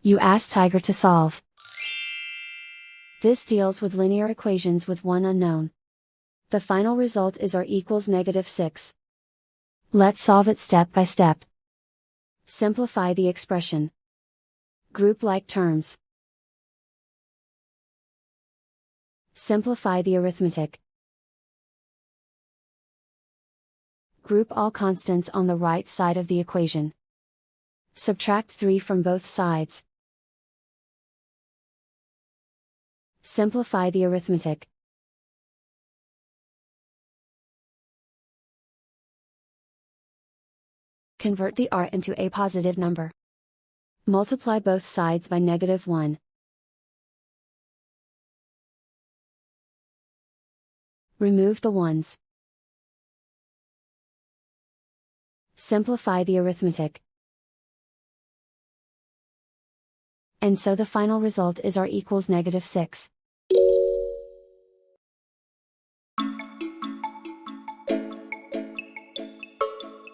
You ask Tiger to solve. This deals with linear equations with one unknown. The final result is r equals -6. Let's solve it step by step. Simplify the expression. Group like terms. Simplify the arithmetic. Group all constants on the right side of the equation. Subtract 3 from both sides. Simplify the arithmetic. Convert the r into a positive number. Multiply both sides by -1. Remove the ones. Simplify the arithmetic. And so the final result is r equals -6.